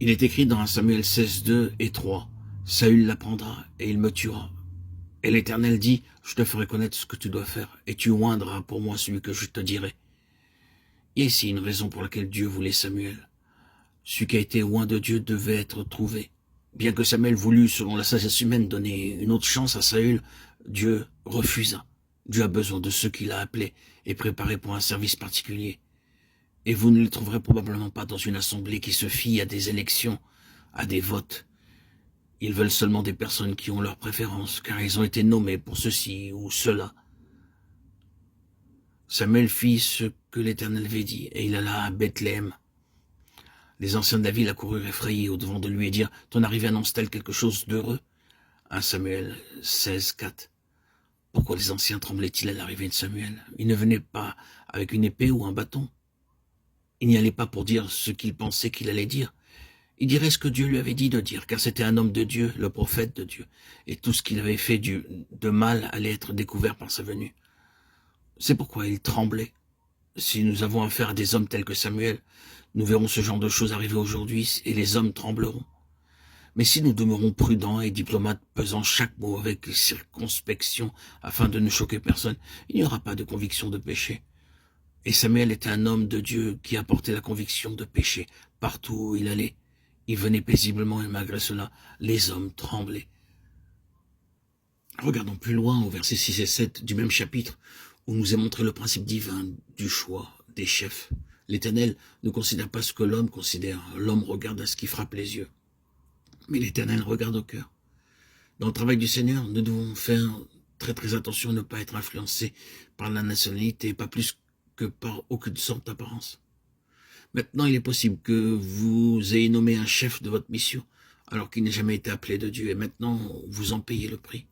Il est écrit dans 1 Samuel 16, 2 et 3, « Saül l'apprendra et il me tuera. Et l'Éternel dit, je te ferai connaître ce que tu dois faire, et tu oindras pour moi celui que je te dirai. » Il y a ici une raison pour laquelle Dieu voulait Samuel. Celui qui a été oint de Dieu devait être trouvé. Bien que Samuel voulut, selon la sagesse humaine, donner une autre chance à Saül, Dieu refusa. Dieu a besoin de ceux qu'il a appelés et préparés pour un service particulier. Et vous ne les trouverez probablement pas dans une assemblée qui se fie à des élections, à des votes. Ils veulent seulement des personnes qui ont leurs préférences, car ils ont été nommés pour ceci ou cela. Samuel fit ce que l'Éternel avait dit, et il alla à Bethléem. Les anciens de la ville accoururent effrayés au-devant de lui et dirent, « Ton arrivée annonce-t-elle quelque chose d'heureux » 1 Samuel 16, 4. Pourquoi les anciens tremblaient-ils à l'arrivée de Samuel? Il ne venait pas avec une épée ou un bâton. Il n'y allait pas pour dire ce qu'il pensait qu'il allait dire. Il dirait ce que Dieu lui avait dit de dire, car c'était un homme de Dieu, le prophète de Dieu, et tout ce qu'il avait fait de mal allait être découvert par sa venue. C'est pourquoi il tremblait. Si nous avons affaire à des hommes tels que Samuel, nous verrons ce genre de choses arriver aujourd'hui, et les hommes trembleront. Mais si nous demeurons prudents et diplomates, pesant chaque mot avec circonspection afin de ne choquer personne, il n'y aura pas de conviction de péché. Et Samuel était un homme de Dieu qui apportait la conviction de péché partout où il allait. Il venait paisiblement et malgré cela, les hommes tremblaient. Regardons plus loin au verset 6 et 7 du même chapitre où nous est montré le principe divin du choix des chefs. L'Éternel ne considère pas ce que l'homme considère. L'homme regarde à ce qui frappe les yeux. Mais l'Éternel regarde au cœur. Dans le travail du Seigneur, nous devons faire très attention à ne pas être influencés par la nationalité, pas plus que par aucune sorte d'apparence. Maintenant, il est possible que vous ayez nommé un chef de votre mission, alors qu'il n'a jamais été appelé de Dieu, et maintenant, vous en payez le prix.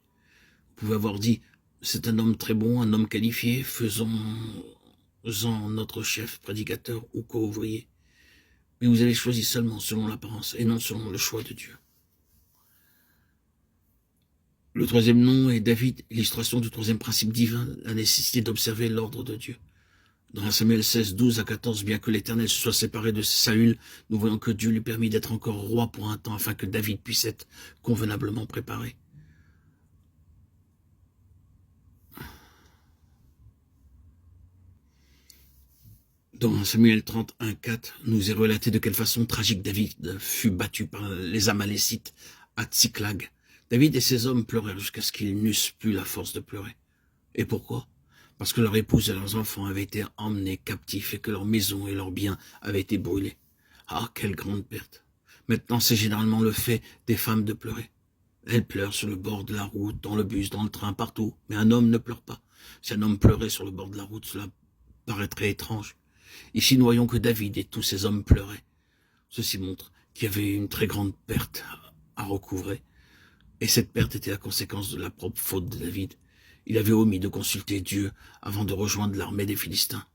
Vous pouvez avoir dit, c'est un homme très bon, un homme qualifié, faisons-en notre chef, prédicateur ou co-ouvrier. Mais vous avez choisi seulement selon l'apparence, et non selon le choix de Dieu. Le troisième nom est David, illustration du troisième principe divin, la nécessité d'observer l'ordre de Dieu. Dans 1 Samuel 16, 12 à 14, bien que l'Éternel se soit séparé de Saül, nous voyons que Dieu lui permit d'être encore roi pour un temps afin que David puisse être convenablement préparé. Dans 1 Samuel 31, 4, nous est relaté de quelle façon tragique David fut battu par les Amalécites à Tsiklag. David et ses hommes pleurèrent jusqu'à ce qu'ils n'eussent plus la force de pleurer. Et pourquoi? Parce que leurs épouses et leurs enfants avaient été emmenés captifs et que leurs maisons et leurs biens avaient été brûlés. Ah, quelle grande perte! Maintenant, c'est généralement le fait des femmes de pleurer. Elles pleurent sur le bord de la route, dans le bus, dans le train, partout. Mais un homme ne pleure pas. Si un homme pleurait sur le bord de la route, cela paraîtrait étrange. Ici, nous voyons que David et tous ses hommes pleuraient. Ceci montre qu'il y avait une très grande perte à recouvrer. Et cette perte était la conséquence de la propre faute de David. Il avait omis de consulter Dieu avant de rejoindre l'armée des Philistins.